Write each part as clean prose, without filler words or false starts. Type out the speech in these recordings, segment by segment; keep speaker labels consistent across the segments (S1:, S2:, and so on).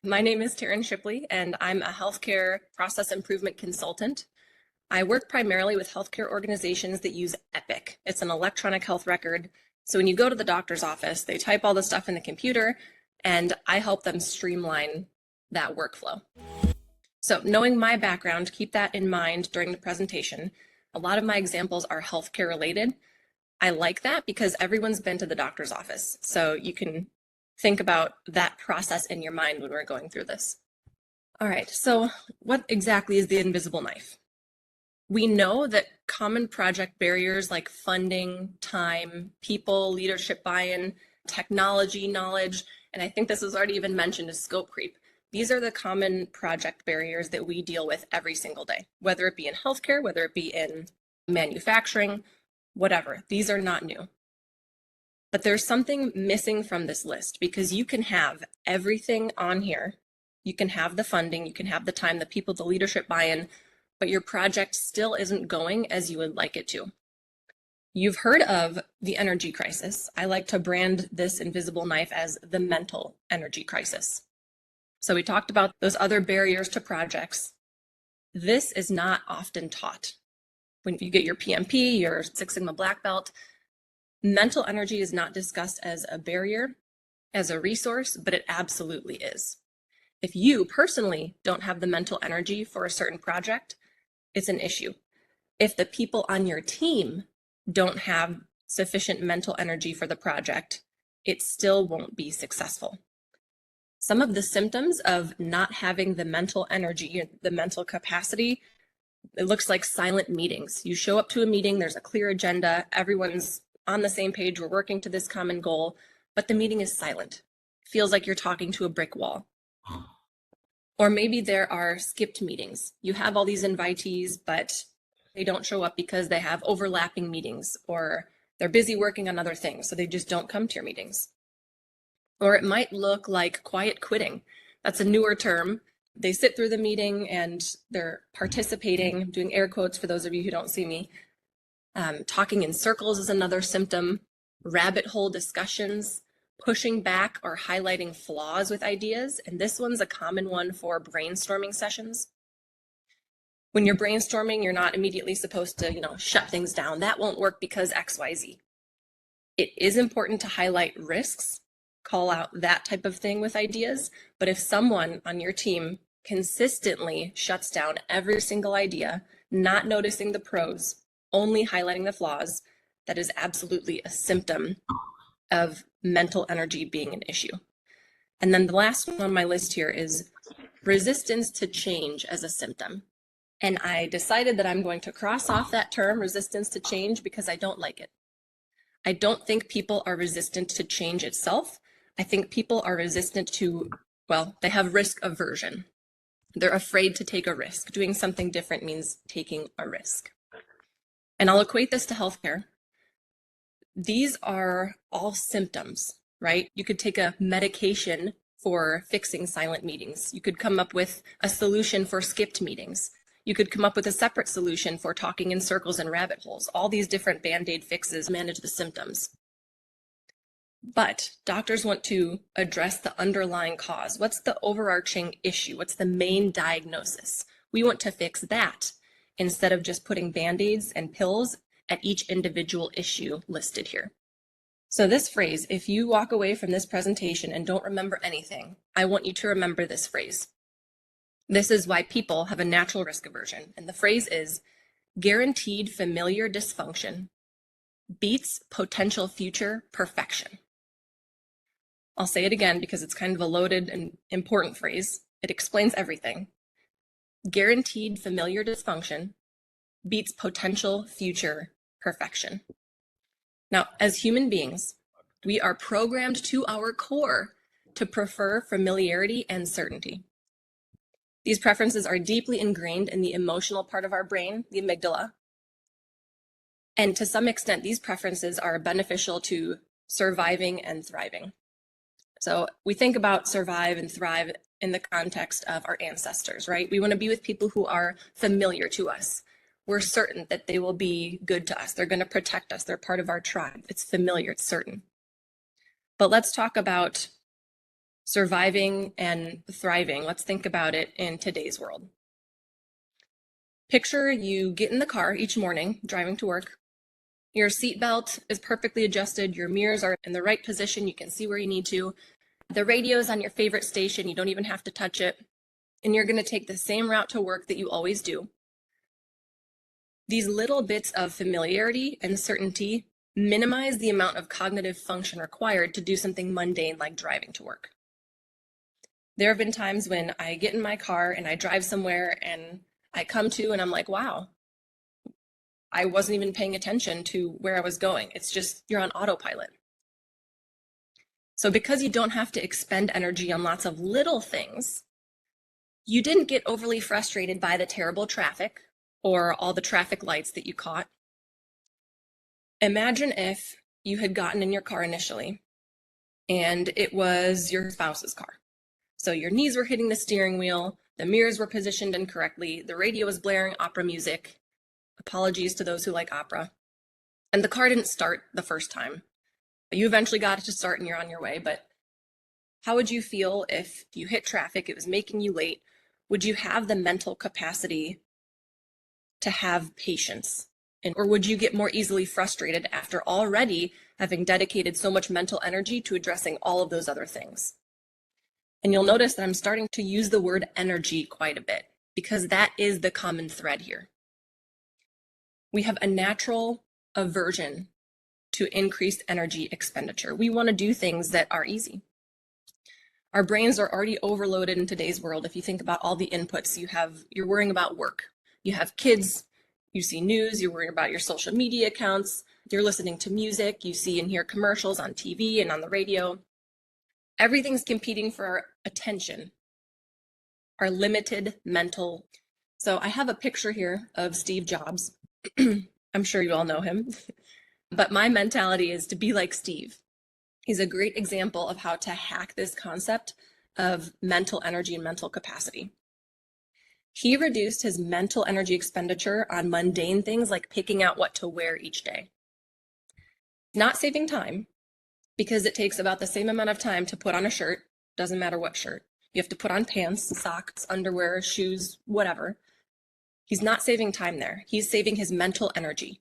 S1: My name is Taryn Shipley, and I'm a healthcare process improvement consultant. I work primarily with healthcare organizations that use Epic. It's an electronic health record. So when you go to the doctor's office, they type all the stuff in the computer, and I help them streamline that workflow. So knowing my background, keep that in mind during the presentation. A lot of my examples are healthcare related. I like that because everyone's been to the doctor's office. So you can think about that process in your mind when we're going through this. All right, so what exactly is the invisible knife? We know that common project barriers like funding, time, people, leadership buy-in, technology knowledge, and I think this was already even mentioned as scope creep. These are the common project barriers that we deal with every single day, whether it be in healthcare, whether it be in manufacturing, whatever. These are not new. But there's something missing from this list because you can have everything on here. You can have the funding, you can have the time, the people, the leadership buy-in, but your project still isn't going as you would like it to. You've heard of the energy crisis. I like to brand this invisible knife as the mental energy crisis. So we talked about those other barriers to projects. This is not often taught. When you get your PMP, your Six Sigma Black Belt, mental energy is not discussed as a barrier, as a resource, but it absolutely is. If you personally don't have the mental energy for a certain project, it's an issue. If the people on your team don't have sufficient mental energy for the project, it still won't be successful. Some of the symptoms of not having the mental energy, the mental capacity, it looks like silent meetings. You show up to a meeting, there's a clear agenda, everyone's on the same page, we're working to this common goal, but the meeting is silent. It feels like you're talking to a brick wall. Or maybe there are skipped meetings. You have all these invitees, but they don't show up because they have overlapping meetings or they're busy working on other things, so they just don't come to your meetings. Or it might look like quiet quitting. That's a newer term. They sit through the meeting and they're participating, I'm doing air quotes for those of you who don't see me. Talking in circles is another symptom. Rabbit hole discussions, pushing back or highlighting flaws with ideas. And this one's a common one for brainstorming sessions. When you're brainstorming, you're not immediately supposed to, shut things down. That won't work because XYZ. It is important to highlight risks, call out that type of thing with ideas. But if someone on your team consistently shuts down every single idea, not noticing the pros, only highlighting the flaws, that is absolutely a symptom of mental energy being an issue. And then the last one on my list here is resistance to change as a symptom. And I decided that I'm going to cross off that term, resistance to change, because I don't like it. I don't think people are resistant to change itself. I think people are resistant to, they have risk aversion. They're afraid to take a risk. Doing something different means taking a risk. And I'll equate this to healthcare. These are all symptoms, right? You could take a medication for fixing silent meetings. You could come up with a solution for skipped meetings. You could come up with a separate solution for talking in circles and rabbit holes. All these different Band-Aid fixes manage the symptoms. But doctors want to address the underlying cause. What's the overarching issue? What's the main diagnosis? We want to fix that instead of just putting Band-Aids and pills at each individual issue listed here. So this phrase, if you walk away from this presentation and don't remember anything, I want you to remember this phrase. This is why people have a natural risk aversion. And the phrase is, guaranteed familiar dysfunction beats potential future perfection. I'll say it again because it's kind of a loaded and important phrase. It explains everything. Guaranteed familiar dysfunction beats potential future perfection. Now, as human beings, we are programmed to our core to prefer familiarity and certainty. These preferences are deeply ingrained in the emotional part of our brain, the amygdala. And to some extent, these preferences are beneficial to surviving and thriving. So we think about survive and thrive in the context of our ancestors, right? We want to be with people who are familiar to us. We're certain that they will be good to us. They're going to protect us. They're part of our tribe. It's familiar, it's certain. But let's talk about surviving and thriving. Let's think about it in today's world. Picture you get in the car each morning driving to work. Your seatbelt is perfectly adjusted. Your mirrors are in the right position. You can see where you need to. The radio's on your favorite station. You don't even have to touch it. And you're going to take the same route to work that you always do. These little bits of familiarity and certainty minimize the amount of cognitive function required to do something mundane like driving to work. There have been times when I get in my car and I drive somewhere and I come to and I'm like, wow, I wasn't even paying attention to where I was going. It's just you're on autopilot. So because you don't have to expend energy on lots of little things, you didn't get overly frustrated by the terrible traffic or all the traffic lights that you caught. Imagine if you had gotten in your car initially and it was your spouse's car. So your knees were hitting the steering wheel, the mirrors were positioned incorrectly, the radio was blaring opera music. Apologies to those who like opera. And the car didn't start the first time. You eventually got it to start and you're on your way, but how would you feel if you hit traffic, it was making you late? Would you have the mental capacity to have patience? Or would you get more easily frustrated after already having dedicated so much mental energy to addressing all of those other things? And you'll notice that I'm starting to use the word energy quite a bit because that is the common thread here. We have a natural aversion to increased energy expenditure. We want to do things that are easy. Our brains are already overloaded in today's world. If you think about all the inputs you're worrying about work. You have kids, you see news, you're worrying about your social media accounts, you're listening to music, you see and hear commercials on TV and on the radio. Everything's competing for our attention, our limited mental. So I have a picture here of Steve Jobs. I'm sure you all know him, but my mentality is to be like Steve. He's a great example of how to hack this concept of mental energy and mental capacity. He reduced his mental energy expenditure on mundane things like picking out what to wear each day. Not saving time, because it takes about the same amount of time to put on a shirt, doesn't matter what shirt. You have to put on pants, socks, underwear, shoes, whatever. He's not saving time there. He's saving his mental energy.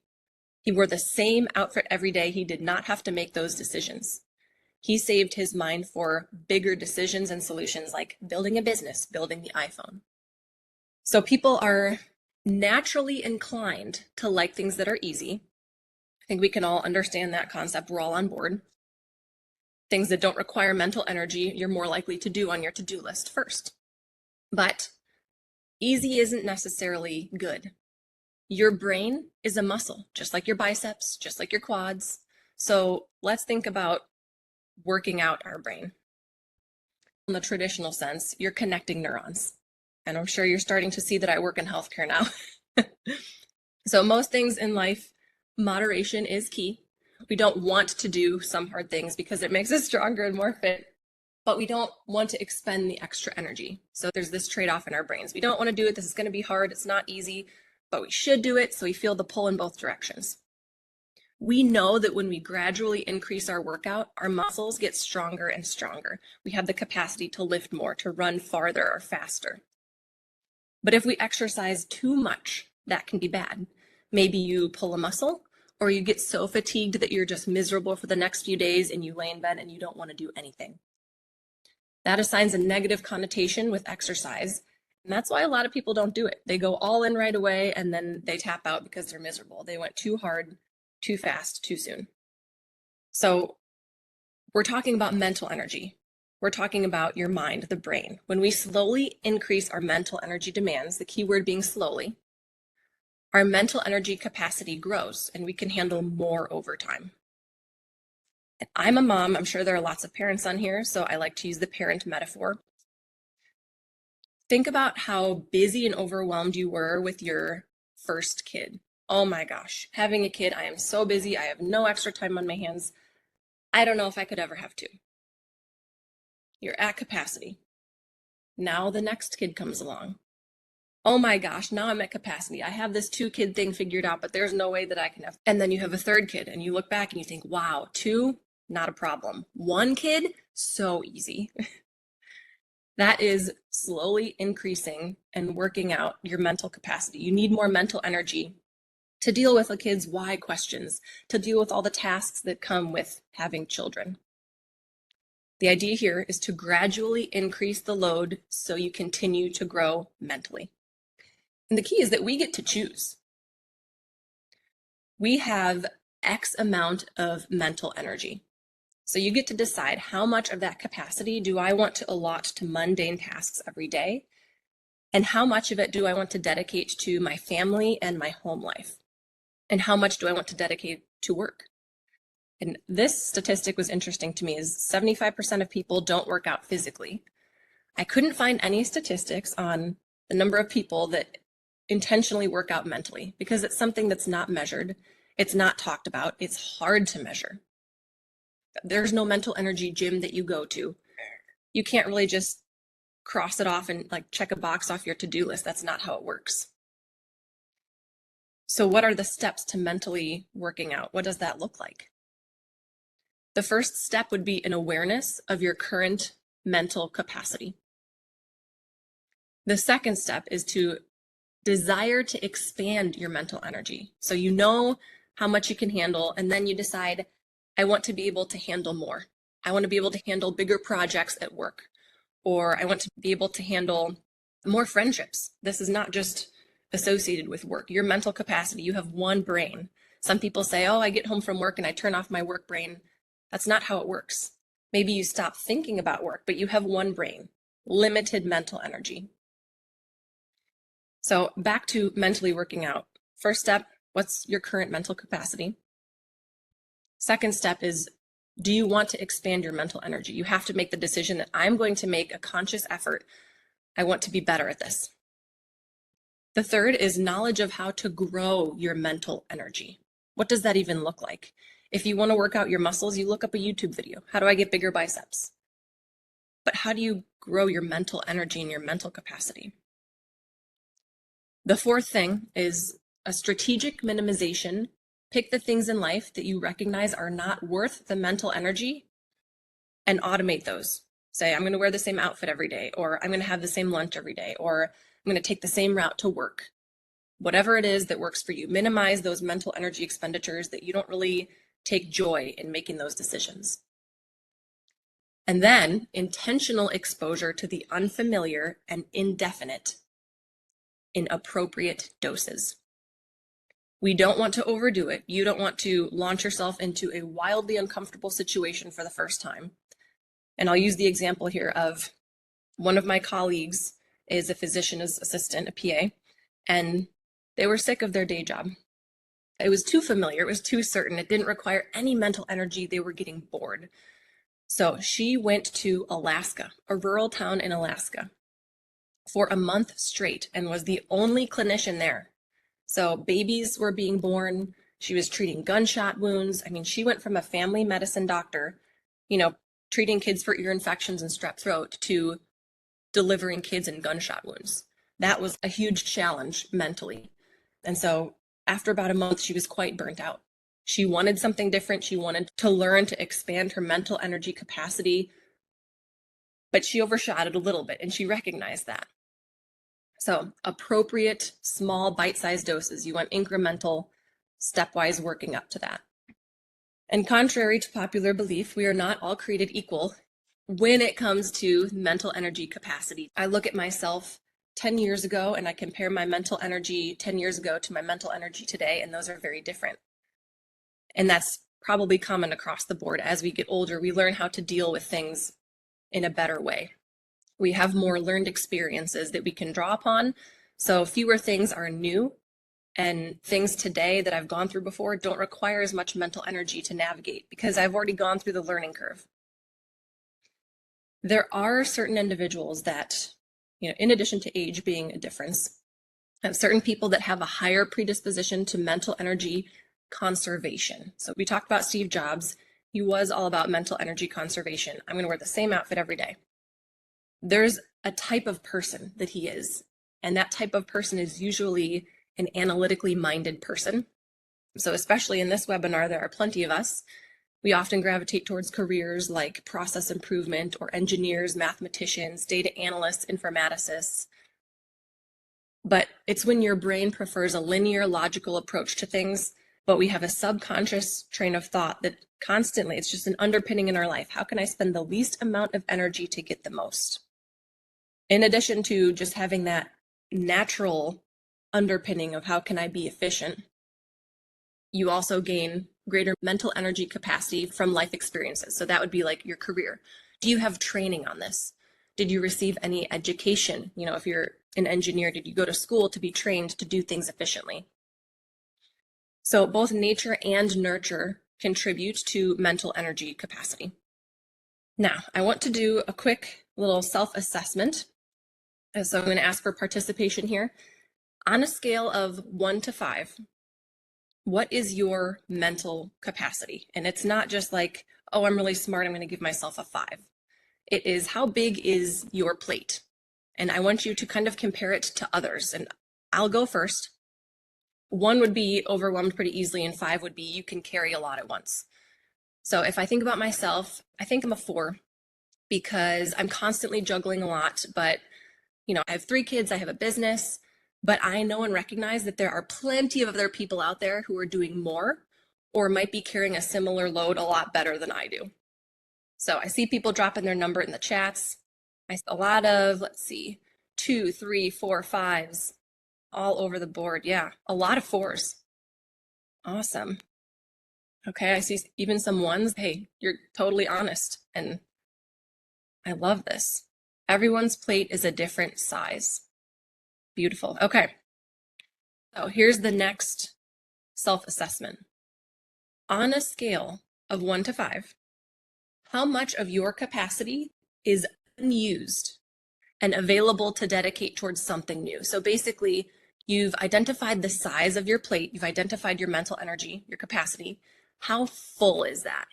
S1: He wore the same outfit every day. He did not have to make those decisions. He saved his mind for bigger decisions and solutions like building a business, building the iPhone. So people are naturally inclined to like things that are easy. I think we can all understand that concept. We're all on board. Things that don't require mental energy, you're more likely to do on your to-do list first. But easy isn't necessarily good. Your brain is a muscle, just like your biceps, just like your quads. So let's think about working out our brain. In the traditional sense, you're connecting neurons. And I'm sure you're starting to see that I work in healthcare now. So most things in life, moderation is key. We don't want to do some hard things because it makes us stronger and more fit, but we don't want to expend the extra energy. So there's this trade-off in our brains. We don't want to do it. This is going to be hard. It's not easy, but we should do it. So we feel the pull in both directions. We know that when we gradually increase our workout, our muscles get stronger and stronger. We have the capacity to lift more, to run farther or faster. But if we exercise too much, that can be bad. Maybe you pull a muscle, or you get so fatigued that you're just miserable for the next few days and you lay in bed and you don't want to do anything. That assigns a negative connotation with exercise. And that's why a lot of people don't do it. They go all in right away and then they tap out because they're miserable. They went too hard, too fast, too soon. So we're talking about mental energy. We're talking about your mind, the brain. When we slowly increase our mental energy demands, the key word being slowly, our mental energy capacity grows and we can handle more over time. And I'm a mom. I'm sure there are lots of parents on here, so I like to use the parent metaphor. Think about how busy and overwhelmed you were with your first kid. Oh my gosh, having a kid, I am so busy. I have no extra time on my hands. I don't know if I could ever have two. You're at capacity. Now the next kid comes along. Oh my gosh, now I'm at capacity. I have this 2-kid thing figured out, but there's no way that I can have. And then you have a 3rd kid and you look back and you think, wow, 2, not a problem. 1 kid, so easy. That is slowly increasing and working out your mental capacity. You need more mental energy to deal with a kid's why questions, to deal with all the tasks that come with having children. The idea here is to gradually increase the load so you continue to grow mentally. And the key is that we get to choose. We have X amount of mental energy. So you get to decide how much of that capacity do I want to allot to mundane tasks every day, and how much of it do I want to dedicate to my family and my home life, and how much do I want to dedicate to work. And this statistic was interesting to me, is 75% of people don't work out physically. I couldn't find any statistics on the number of people that intentionally work out mentally, because it's something that's not measured. It's not talked about. It's hard to measure. There's no mental energy gym that you go to. You can't really just cross it off and like check a box off your to-do list. That's not how it works. So what are the steps to mentally working out? What does that look like? The first step would be an awareness of your current mental capacity. The second step is to desire to expand your mental energy. So you know how much you can handle, and then you decide, I want to be able to handle more. I want to be able to handle bigger projects at work, or I want to be able to handle more friendships. This is not just associated with work. Your mental capacity, you have one brain. Some people say, oh, I get home from work and I turn off my work brain. That's not how it works. Maybe you stop thinking about work, but you have one brain, limited mental energy. So back to mentally working out. First step, what's your current mental capacity? Second step is, do you want to expand your mental energy? You have to make the decision that I'm going to make a conscious effort. I want to be better at this. The third is knowledge of how to grow your mental energy. What does that even look like? If you want to work out your muscles, you look up a YouTube video. How do I get bigger biceps? But how do you grow your mental energy and your mental capacity? The fourth thing is a strategic minimization. Pick the things in life that you recognize are not worth the mental energy and automate those. Say, I'm going to wear the same outfit every day, or I'm going to have the same lunch every day, or I'm going to take the same route to work. Whatever it is that works for you, minimize those mental energy expenditures that you don't really take joy in making those decisions. And then intentional exposure to the unfamiliar and indefinite in appropriate doses. We don't want to overdo it. You don't want to launch yourself into a wildly uncomfortable situation for the first time. And I'll use the example here of one of my colleagues is a physician's assistant, a PA, and they were sick of their day job. It was too familiar, it was too certain, it didn't require any mental energy, they were getting bored. So she went to Alaska, a rural town in Alaska, for a month straight and was the only clinician there. So babies were being born, she was treating gunshot wounds. I mean, she went from a family medicine doctor, treating kids for ear infections and strep throat, to delivering kids in gunshot wounds. That was a huge challenge mentally. And so after about a month, she was quite burnt out. She wanted something different. She wanted to learn to expand her mental energy capacity, but she overshot it a little bit, and she recognized that. So appropriate, small, bite-sized doses. You want incremental, stepwise working up to that. And contrary to popular belief, we are not all created equal when it comes to mental energy capacity. I look at myself 10 years ago and I compare my mental energy 10 years ago to my mental energy today, and those are very different. And that's probably common across the board. As we get older, we learn how to deal with things in a better way. We have more learned experiences that we can draw upon. So fewer things are new, and things today that I've gone through before don't require as much mental energy to navigate because I've already gone through the learning curve. There are certain individuals that, in addition to age being a difference, have certain people that have a higher predisposition to mental energy conservation. So we talked about Steve Jobs. He was all about mental energy conservation. I'm going to wear the same outfit every day. There's a type of person that he is, and that type of person is usually an analytically minded person. So especially in this webinar, there are plenty of us. We often gravitate towards careers like process improvement or engineers, mathematicians, data analysts, informaticists. But it's when your brain prefers a linear, logical approach to things, but we have a subconscious train of thought that constantly, it's just an underpinning in our life. How can I spend the least amount of energy to get the most? In addition to just having that natural underpinning of how can I be efficient, you also gain greater mental energy capacity from life experiences. So that would be like your career. Do you have training on this? Did you receive any education? You know, if you're an engineer, did you go to school to be trained to do things efficiently? So both nature and nurture contribute to mental energy capacity. Now, I want to do a quick little self-assessment. So I'm going to ask for participation here. On a scale of 1 to 5, what is your mental capacity? And it's not just like, oh, I'm really smart, I'm going to give myself a 5. It is, how big is your plate? And I want you to kind of compare it to others. And I'll go first. 1 would be overwhelmed pretty easily, and 5 would be you can carry a lot at once. So if I think about myself, I think I'm a 4 because I'm constantly juggling a lot. But, you know, I have 3 kids, I have a business, but I know and recognize that there are plenty of other people out there who are doing more or might be carrying a similar load a lot better than I do. So I see people dropping their number in the chats. I see a lot of, let's see, 2, 3, 4, 5s all over the board. Yeah, a lot of 4s. Awesome. Okay, I see even some 1s. Hey, you're totally honest, and I love this. Everyone's plate is a different size. Beautiful. Okay. So here's the next self-assessment. On a scale of 1 to 5, how much of your capacity is unused and available to dedicate towards something new? So basically, you've identified the size of your plate, you've identified your mental energy, your capacity. How full is that?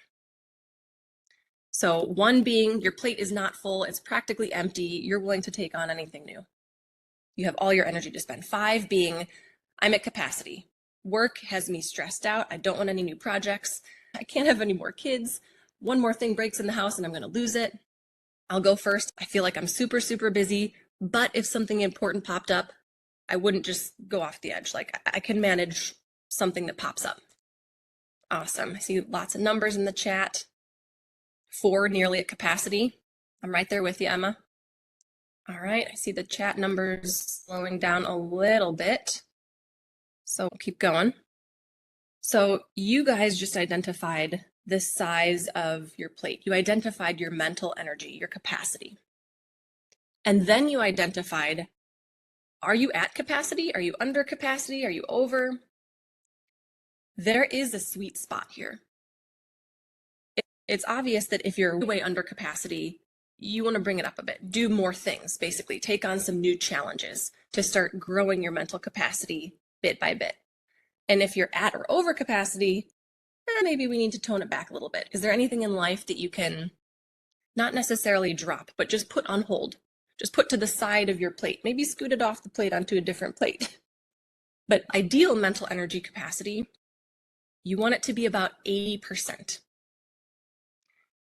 S1: So 1 being your plate is not full, it's practically empty, you're willing to take on anything new. You have all your energy to spend. 5 being, I'm at capacity. Work has me stressed out. I don't want any new projects. I can't have any more kids. 1 more thing breaks in the house and I'm going to lose it. I'll go first. I feel like I'm super, super busy, but if something important popped up, I wouldn't just go off the edge. Like, I can manage something that pops up. Awesome. I see lots of numbers in the chat. 4 nearly at capacity. I'm right there with you, Emma. All right, I see the chat numbers slowing down a little bit. So we'll keep going. So you guys just identified the size of your plate. You identified your mental energy, your capacity. And then you identified, are you at capacity? Are you under capacity? Are you over? There is a sweet spot here. It's obvious that if you're way under capacity, you want to bring it up a bit, do more things, basically take on some new challenges to start growing your mental capacity bit by bit. And if you're at or over capacity, maybe we need to tone it back a little bit. Is there anything in life that you can not necessarily drop, but just put on hold? Just put to the side of your plate, maybe scoot it off the plate onto a different plate. But ideal mental energy capacity, you want it to be about 80%.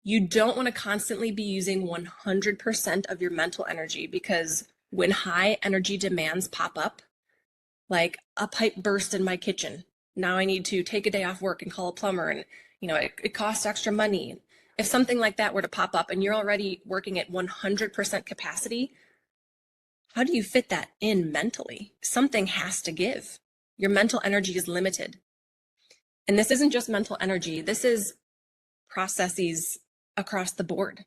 S1: You don't want to constantly be using 100% of your mental energy, because when high energy demands pop up, like a pipe burst in my kitchen, now I need to take a day off work and call a plumber, and it costs extra money. If something like that were to pop up and you're already working at 100% capacity, how do you fit that in mentally? Something has to give. Your mental energy is limited. And this isn't just mental energy, this is processes across the board.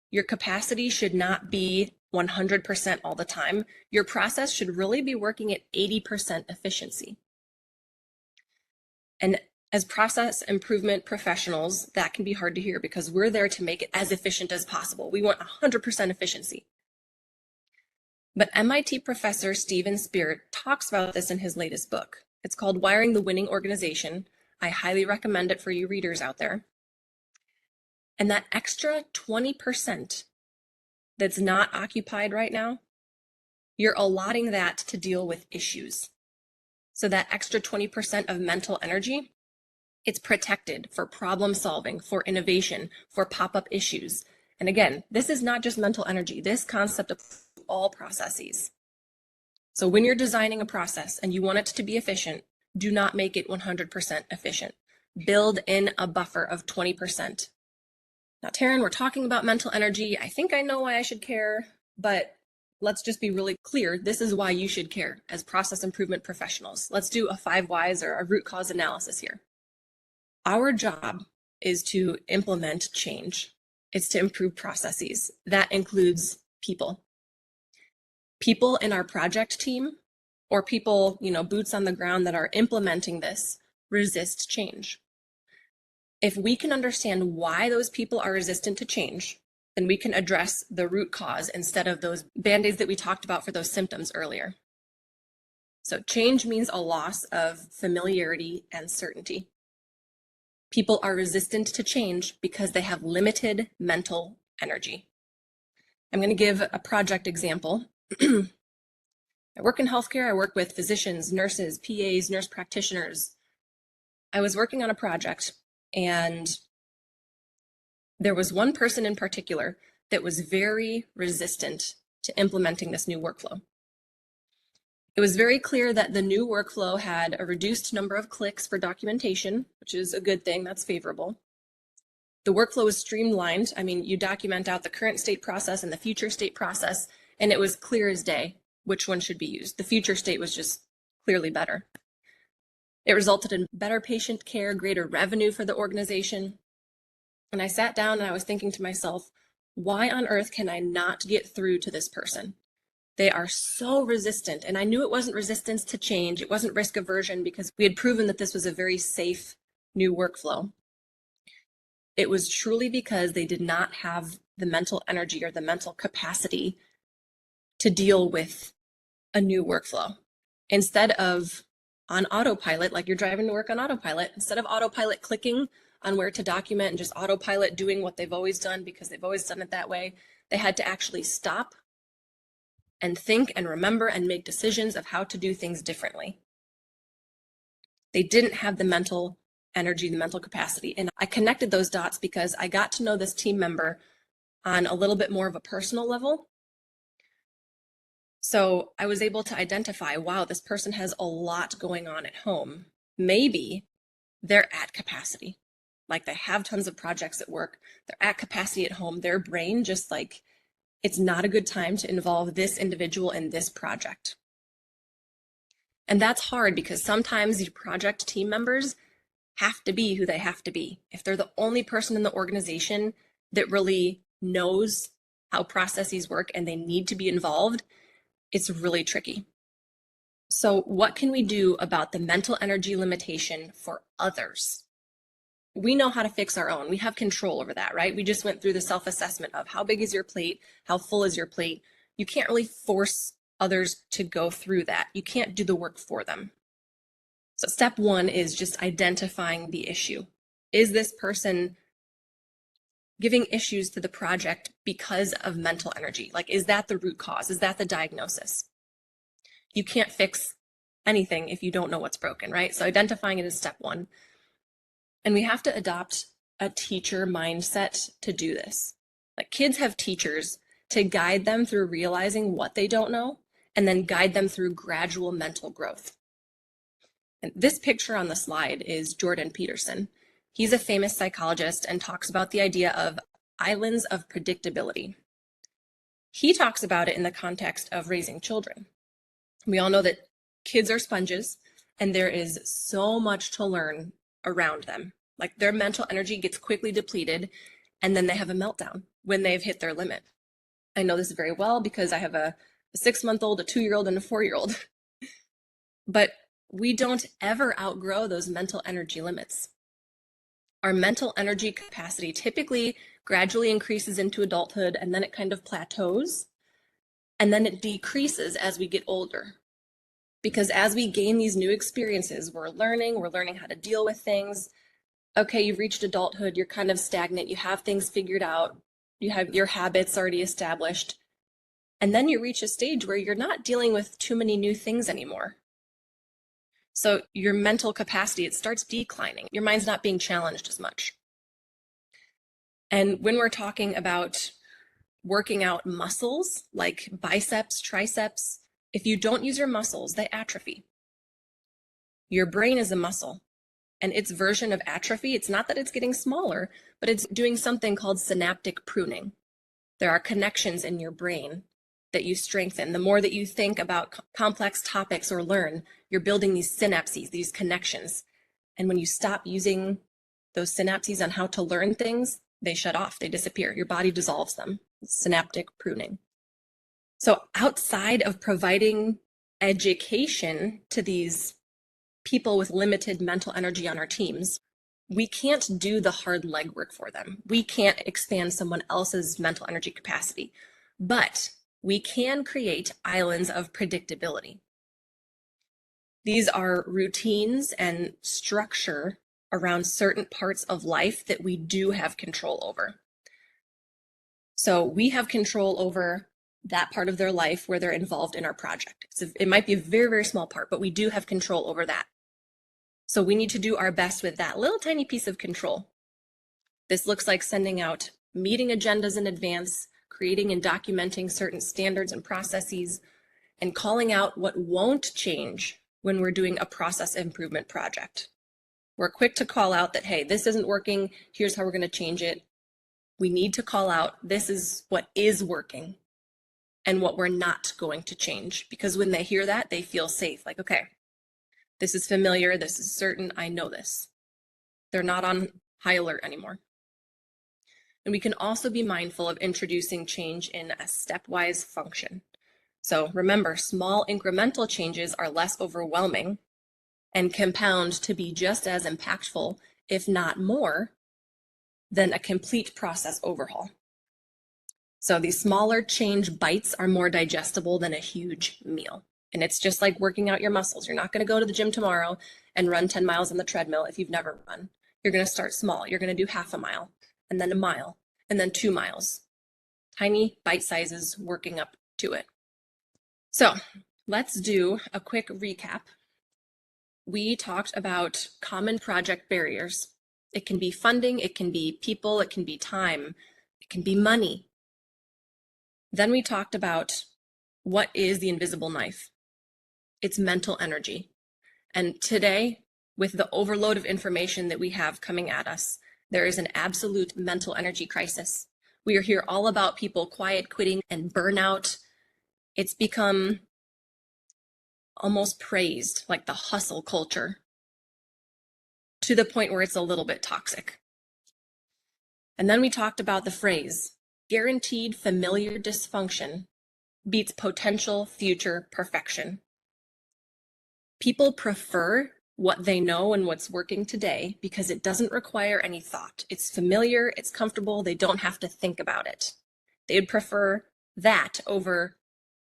S1: Your capacity should not be 100% all the time. Your process should really be working at 80% efficiency. And as process improvement professionals, that can be hard to hear because we're there to make it as efficient as possible. We want 100% efficiency. But MIT professor Steven Spirit talks about this in his latest book. It's called Wiring the Winning Organization. I highly recommend it for you readers out there. And that extra 20% that's not occupied right now, you're allotting that to deal with issues. So that extra 20% of mental energy, It's protected for problem solving, for innovation, for pop-up issues. And again, this is not just mental energy. This concept applies to all processes. So when you're designing a process and you want it to be efficient, do not make it 100% efficient. Build in a buffer of 20%. Now, Taryn, we're talking about mental energy. I think I know why I should care, but let's just be really clear. This is why you should care as process improvement professionals. Let's do a 5 whys or a root cause analysis here. Our job is to implement change. It's to improve processes. That includes people. People in our project team or people, boots on the ground that are implementing this resist change. If we can understand why those people are resistant to change, then we can address the root cause instead of those band-aids that we talked about for those symptoms earlier. So change means a loss of familiarity and certainty. People are resistant to change because they have limited mental energy. I'm going to give a project example. I work in healthcare. I work with physicians, nurses, PAs, nurse practitioners. I was working on a project, and there was one person in particular that was very resistant to implementing this new workflow. It was very clear that the new workflow had a reduced number of clicks for documentation, which is a good thing, that's favorable. The workflow was streamlined. I mean, you document out the current state process and the future state process, and it was clear as day which one should be used. The future state was just clearly better. It resulted in better patient care, greater revenue for the organization. And I sat down and I was thinking to myself, why on earth can I not get through to this person? They are so resistant. And I knew it wasn't resistance to change. It wasn't risk aversion because we had proven that this was a very safe new workflow. It was truly because they did not have the mental energy or the mental capacity to deal with a new workflow. Instead of on autopilot, like you're driving to work on autopilot, instead of autopilot clicking on where to document and just autopilot doing what they've always done because they've always done it that way, they had to actually stop and think and remember and make decisions of how to do things differently. They didn't have the mental energy, the mental capacity. And I connected those dots because I got to know this team member on a little bit more of a personal level. So I was able to identify, wow, this person has a lot going on at home. Maybe they're at capacity. Like they have tons of projects at work. They're at capacity at home. Their brain just like, it's not a good time to involve this individual in this project. And that's hard because sometimes your project team members have to be who they have to be. If they're the only person in the organization that really knows how processes work and they need to be involved, it's really tricky. So what can we do about the mental energy limitation for others? We know how to fix our own. We have control over that, right? We just went through the self-assessment of how big is your plate? How full is your plate? You can't really force others to go through that. You can't do the work for them. So step one is just identifying the issue. Is this person giving issues to the project because of mental energy? Like, is that the root cause? Is that the diagnosis? You can't fix anything if you don't know what's broken, right? So identifying it is step one. And we have to adopt a teacher mindset to do this. Like kids have teachers to guide them through realizing what they don't know and then guide them through gradual mental growth. And this picture on the slide is Jordan Peterson. He's a famous psychologist and talks about the idea of islands of predictability. He talks about it in the context of raising children. We all know that kids are sponges and there is so much to learn around them. Like their mental energy gets quickly depleted and then they have a meltdown when they've hit their limit. I know this very well because I have a 6-month-old, a 2-year-old, and a 4-year-old. But we don't ever outgrow those mental energy limits. Our mental energy capacity typically gradually increases into adulthood and then it kind of plateaus and then it decreases as we get older. Because as we gain these new experiences, we're learning how to deal with things. Okay, you've reached adulthood, you're kind of stagnant, you have things figured out, you have your habits already established. And then you reach a stage where you're not dealing with too many new things anymore. So your mental capacity, it starts declining. Your mind's not being challenged as much. And when we're talking about working out muscles like biceps, triceps, if you don't use your muscles, they atrophy. Your brain is a muscle, and its version of atrophy, it's not that it's getting smaller, but it's doing something called synaptic pruning. There are connections in your brain that you strengthen. The more that you think about complex topics or learn, you're building these synapses, these connections. And when you stop using those synapses on how to learn things, they shut off, they disappear. Your body dissolves them. It's synaptic pruning. So outside of providing education to these people with limited mental energy on our teams, we can't do the hard legwork for them. We can't expand someone else's mental energy capacity, but we can create islands of predictability. These are routines and structure around certain parts of life that we do have control over. So we have control over that part of their life where they're involved in our project. It might be a very, very small part, but we do have control over that. So we need to do our best with that little tiny piece of control. This looks like sending out meeting agendas in advance, creating and documenting certain standards and processes, and calling out what won't change when we're doing a process improvement project. We're quick to call out that, hey, this isn't working, here's how we're going to change it. We need to call out, this is what is working and what we're not going to change. Because when they hear that, they feel safe, like, okay, this is familiar, this is certain, I know this. They're not on high alert anymore. And we can also be mindful of introducing change in a stepwise function. So remember, small incremental changes are less overwhelming and compound to be just as impactful, if not more, than a complete process overhaul. So these smaller change bites are more digestible than a huge meal. And it's just like working out your muscles. You're not going to go to the gym tomorrow and run 10 miles on the treadmill if you've never run. You're going to start small. You're going to do half a mile, and then a mile, and then 2 miles. Tiny bite sizes working up to it. So let's do a quick recap. We talked about common project barriers. It can be funding, it can be people, it can be time, it can be money. Then we talked about what is the invisible knife. It's mental energy. And today, with the overload of information that we have coming at us, there is an absolute mental energy crisis. We are here all about people quiet quitting and burnout. It's become almost praised, like the hustle culture, to the point where it's a little bit toxic. And then we talked about the phrase, guaranteed familiar dysfunction beats potential future perfection. People prefer what they know and what's working today because it doesn't require any thought. It's familiar, it's comfortable, they don't have to think about it. They would prefer that over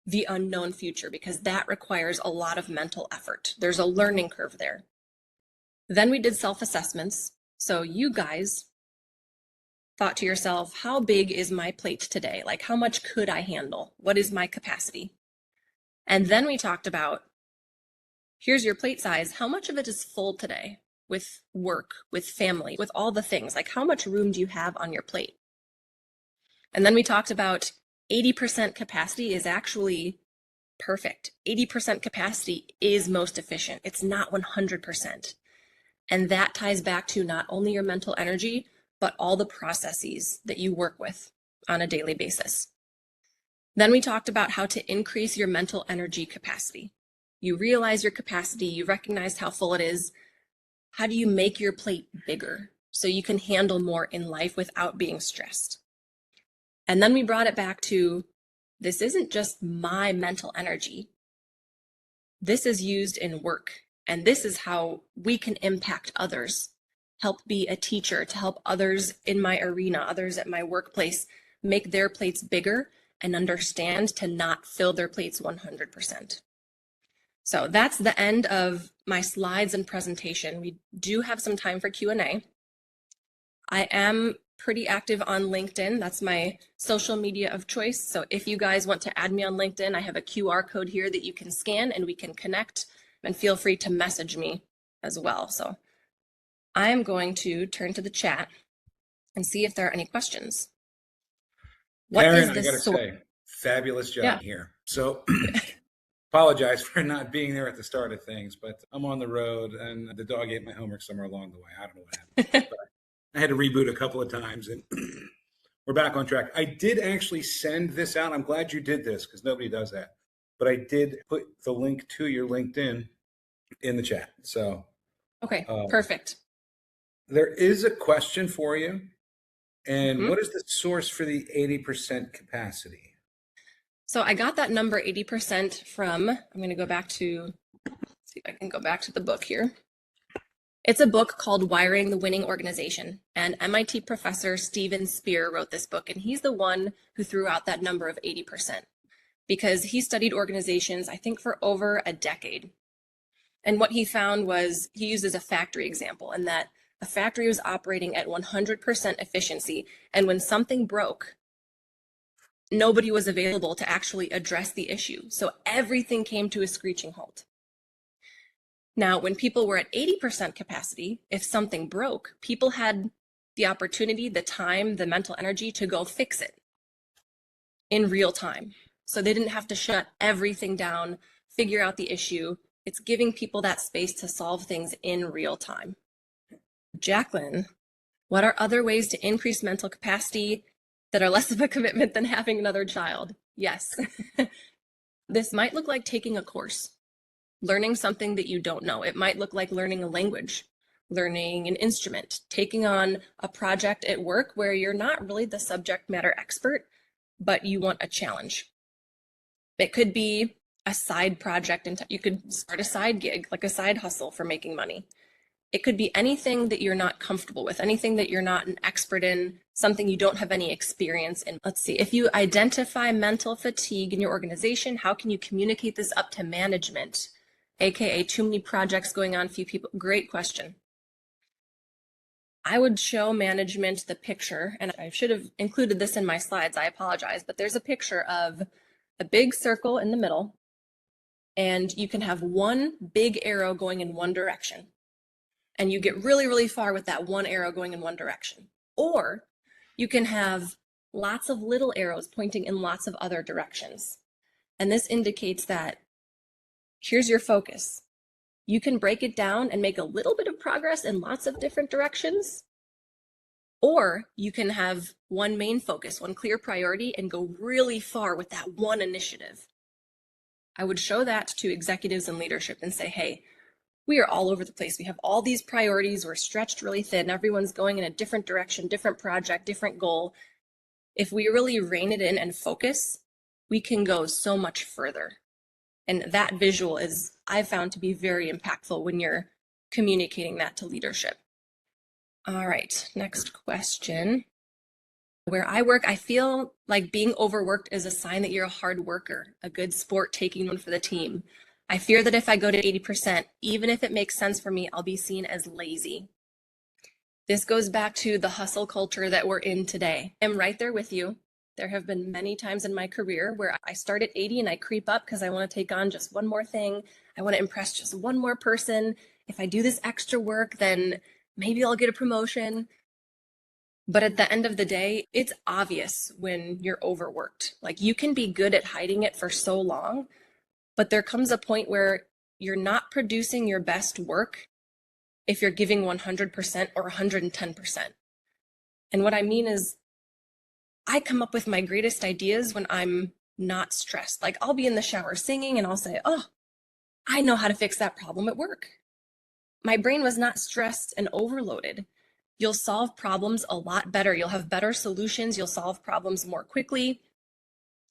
S1: the unknown future because that requires a lot of mental effort. There's a learning curve there. Then we did self-assessments. So you guys thought to yourself, how big is my plate today? Like, how much could I handle? What is my capacity? And then we talked about, here's your plate size. How much of it is full today with work, with family, with all the things? Like, how much room do you have on your plate? And then we talked about 80% capacity is actually perfect. 80% capacity is most efficient. It's not 100%. And that ties back to not only your mental energy, but all the processes that you work with on a daily basis. Then we talked about how to increase your mental energy capacity. You realize your capacity, you recognize how full it is. How do you make your plate bigger so you can handle more in life without being stressed? And then we brought it back to, this isn't just my mental energy. This is used in work, and this is how we can impact others. Help be a teacher to help others in my arena, others at my workplace, make their plates bigger and understand to not fill their plates 100%. So that's the end of my slides and presentation. We do have some time for Q&A. I am pretty active on LinkedIn. That's my social media of choice. So if you guys want to add me on LinkedIn, I have a QR code here that you can scan and we can connect. And feel free to message me as well. So I am going to turn to the chat and see if there are any questions.
S2: Taryn, I gotta say, fabulous job here. So apologize for not being there at the start of things, but I'm on the road and the dog ate my homework somewhere along the way. I don't know what happened. But I had to reboot a couple of times and we're back on track. I did actually send this out. I'm glad you did this because nobody does that. But I did put the link to your LinkedIn in the chat. So
S1: okay, perfect.
S2: There is a question for you. And what is the source for the 80% capacity?
S1: So I got that number 80% from, I'm going to go back to, see if I can go back to the book here. It's a book called Wiring the Winning Organization. And MIT professor Steven Spear wrote this book. And he's the one who threw out that number of 80% because he studied organizations, I think, for over a decade. And what he found was he uses a factory example, and that a factory was operating at 100% efficiency. And when something broke, nobody was available to actually address the issue. So everything came to a screeching halt. Now, when people were at 80% capacity, if something broke, people had the opportunity, the time, the mental energy to go fix it in real time. So they didn't have to shut everything down, figure out the issue. It's giving people that space to solve things in real time. Jacqueline, what are other ways to increase mental capacity that are less of a commitment than having another child? Yes. This might look like taking a course, learning something that you don't know. It might look like learning a language, learning an instrument, taking on a project at work where you're not really the subject matter expert, but you want a challenge. It could be a side project, and you could start a side gig, like a side hustle for making money. It could be anything that you're not comfortable with, anything that you're not an expert in, something you don't have any experience in. Let's see, if you identify mental fatigue in your organization, how can you communicate this up to management? AKA too many projects going on, few people. Great question. I would show management the picture, and I should have included this in my slides, I apologize, but there's a picture of a big circle in the middle, and you can have one big arrow going in one direction. And you get really, really far with that one arrow going in one direction. Or you can have lots of little arrows pointing in lots of other directions. And this indicates that here's your focus. You can break it down and make a little bit of progress in lots of different directions. Or you can have one main focus, one clear priority, and go really far with that one initiative. I would show that to executives and leadership and say, hey, we are all over the place. We have all these priorities. We're stretched really thin. Everyone's going in a different direction, different project, different goal. If we really rein it in and focus, we can go so much further. And that visual is, I've found to be very impactful when you're communicating that to leadership. All right, next question. Where I work, I feel like being overworked is a sign that you're a hard worker, a good sport taking one for the team. I fear that if I go to 80%, even if it makes sense for me, I'll be seen as lazy. This goes back to the hustle culture that we're in today. I'm right there with you. There have been many times in my career where I start at 80 and I creep up because I want to take on just one more thing. I want to impress just one more person. If I do this extra work, then maybe I'll get a promotion. But at the end of the day, it's obvious when you're overworked. Like, you can be good at hiding it for so long, but there comes a point where you're not producing your best work if you're giving 100% or 110%. And what I mean is, I come up with my greatest ideas when I'm not stressed. Like, I'll be in the shower singing and I'll say, oh, I know how to fix that problem at work. My brain was not stressed and overloaded. You'll solve problems a lot better. You'll have better solutions. You'll solve problems more quickly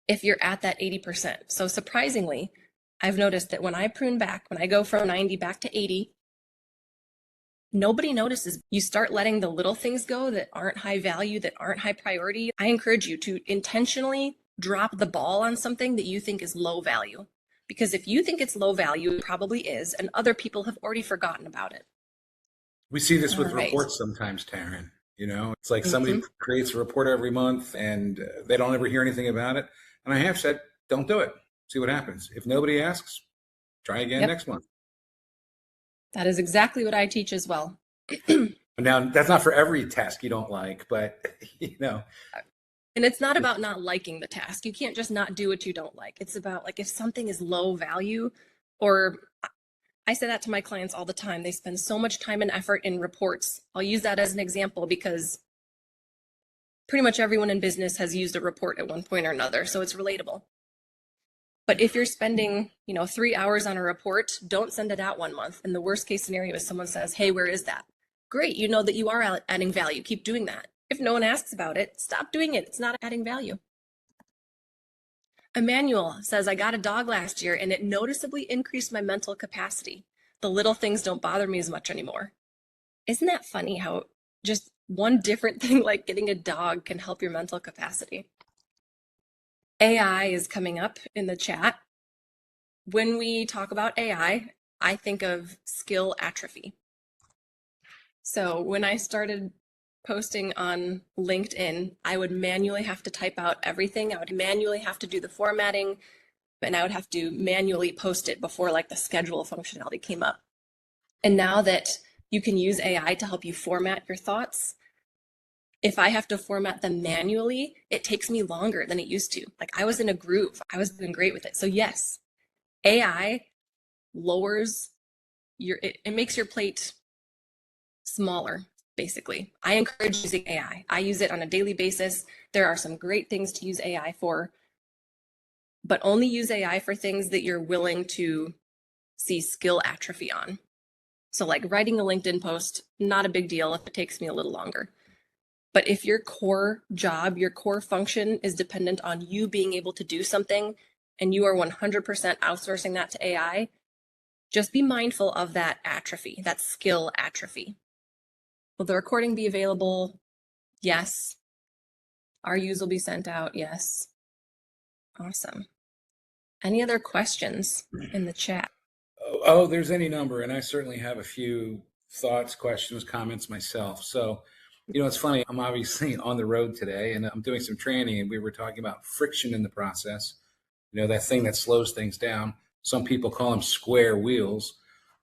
S1: if you're at that 80%. So surprisingly, I've noticed that when I prune back, when I go from 90 back to 80, nobody notices. You start letting the little things go that aren't high value, that aren't high priority. I encourage you to intentionally drop the ball on something that you think is low value. Because if you think it's low value, it probably is, and other people have already forgotten about it.
S2: We see this with reports sometimes, Taryn. You know, it's like somebody creates a report every month and they don't ever hear anything about it. And I have said, don't do it. See what happens. If nobody asks, try again next month.
S1: That is exactly what I teach as well.
S2: Now, that's not for every task you don't like, but
S1: And it's not about not liking the task. You can't just not do what you don't like. It's about like if something is low value, or I say that to my clients all the time. They spend so much time and effort in reports. I'll use that as an example because pretty much everyone in business has used a report at one point or another, so it's relatable. But if you're spending, 3 hours on a report, don't send it out 1 month. And the worst case scenario is someone says, hey, where is that? Great, you know that you are adding value. Keep doing that. If no one asks about it, stop doing it. It's not adding value. Emmanuel says, I got a dog last year and it noticeably increased my mental capacity. The little things don't bother me as much anymore. Isn't that funny how just one different thing like getting a dog can help your mental capacity? AI is coming up in the chat. When we talk about AI, I think of skill atrophy. So when I started posting on LinkedIn, I would manually have to type out everything. I would manually have to do the formatting, and I would have to manually post it before like the schedule functionality came up. And now that you can use AI to help you format your thoughts, if I have to format them manually, it takes me longer than it used to. Like I was in a groove. I was doing great with it. So yes, AI lowers it makes your plate smaller, basically. I encourage using AI. I use it on a daily basis. There are some great things to use AI for, but only use AI for things that you're willing to see skill atrophy on. So like writing a LinkedIn post, not a big deal if it takes me a little longer. But if your core job, your core function is dependent on you being able to do something and you are 100% outsourcing that to AI, just be mindful of that atrophy, that skill atrophy. Will the recording be available? Yes. Our use will be sent out? Yes. Awesome. Any other questions in the chat?
S2: Oh, there's any number, and I certainly have a few thoughts, questions, comments myself. So, it's funny. I'm obviously on the road today, and I'm doing some training, and we were talking about friction in the process. That thing that slows things down. Some people call them square wheels.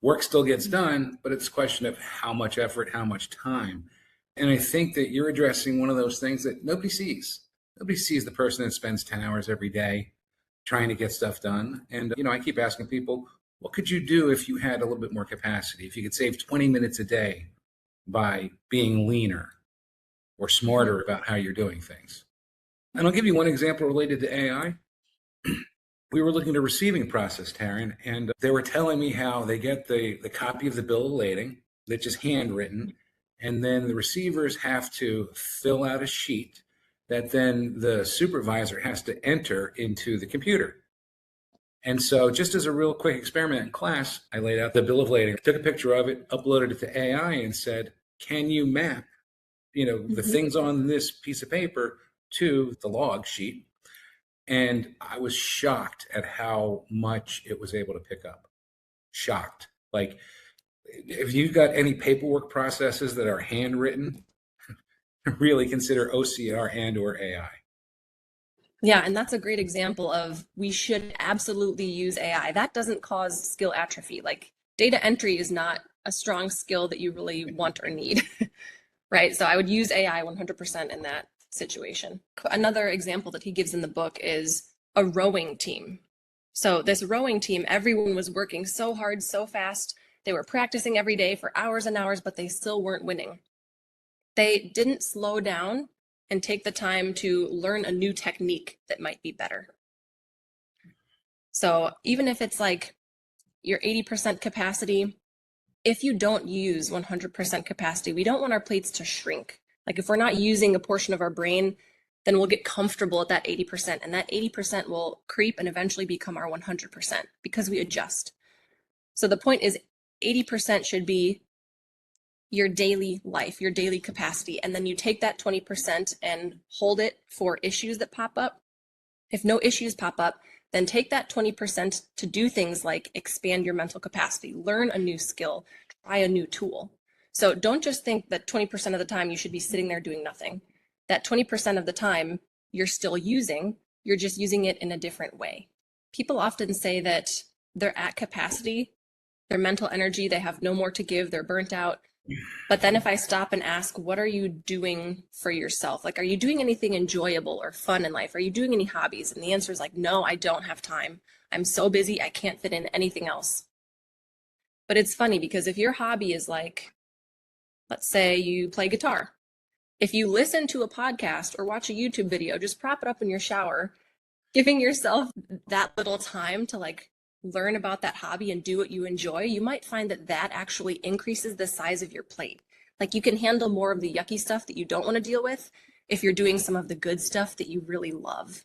S2: Work still gets done, but it's a question of how much effort, how much time. And I think that you're addressing one of those things that nobody sees. Nobody sees the person that spends 10 hours every day trying to get stuff done. And, I keep asking people, what could you do if you had a little bit more capacity? If you could save 20 minutes a day by being leaner or smarter about how you're doing things? And I'll give you one example related to AI. We were looking at a receiving process, Taryn, and they were telling me how they get the copy of the bill of lading that's just handwritten, and then the receivers have to fill out a sheet that then the supervisor has to enter into the computer. And so just as a real quick experiment in class, I laid out the bill of lading, took a picture of it, uploaded it to AI and said, can you map, the things on this piece of paper to the log sheet? And I was shocked at how much it was able to pick up. Shocked. Like, if you've got any paperwork processes that are handwritten, really consider OCR and or AI.
S1: Yeah, and that's a great example of we should absolutely use AI. That doesn't cause skill atrophy. Like data entry is not a strong skill that you really want or need, right? So I would use AI 100% in that situation. Another example that he gives in the book is a rowing team. So this rowing team, everyone was working so hard, so fast. They were practicing every day for hours and hours, but they still weren't winning. They didn't slow down and take the time to learn a new technique that might be better. So even if it's like your 80% capacity, if you don't use 100% capacity, we don't want our plates to shrink. Like if we're not using a portion of our brain, then we'll get comfortable at that 80%, and that 80% will creep and eventually become our 100% because we adjust. So the point is 80% should be your daily life, your daily capacity, and then you take that 20% and hold it for issues that pop up. If no issues pop up, then take that 20% to do things like expand your mental capacity, learn a new skill, try a new tool. So don't just think that 20% of the time you should be sitting there doing nothing. That 20% of the time you're still using, you're just using it in a different way. People often say that they're at capacity their mental energy, they have no more to give, they're burnt out. But then if I stop and ask, what are you doing for yourself? Like, are you doing anything enjoyable or fun in life? Are you doing any hobbies? And the answer is like, no, I don't have time. I'm so busy, I can't fit in anything else. But it's funny because if your hobby is like, let's say you play guitar, if you listen to a podcast or watch a YouTube video, just prop it up in your shower, giving yourself that little time to like learn about that hobby and do what you enjoy, you might find that that actually increases the size of your plate. Like you can handle more of the yucky stuff that you don't want to deal with if you're doing some of the good stuff that you really love.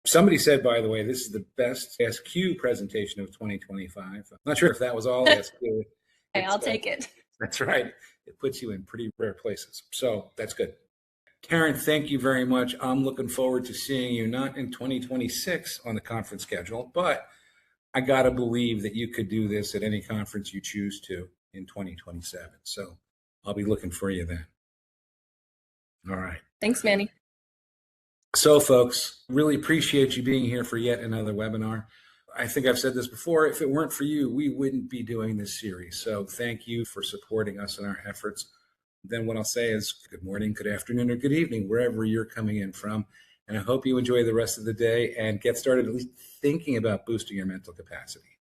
S2: Somebody said, by the way, this is the best SQ presentation of 2025. I'm not sure if that was all SQ.
S1: Hey, I'll take it.
S2: That's right. It puts you in pretty rare places. So that's good. Taryn, thank you very much. I'm looking forward to seeing you not in 2026 on the conference schedule, but I got to believe that you could do this at any conference you choose to in 2027. So I'll be looking for you then. All right.
S1: Thanks, Manny.
S2: So, folks, really appreciate you being here for yet another webinar. I think I've said this before. If it weren't for you, we wouldn't be doing this series. So thank you for supporting us in our efforts. Then what I'll say is good morning, good afternoon, or good evening, wherever you're coming in from. And I hope you enjoy the rest of the day and get started at least thinking about boosting your mental capacity.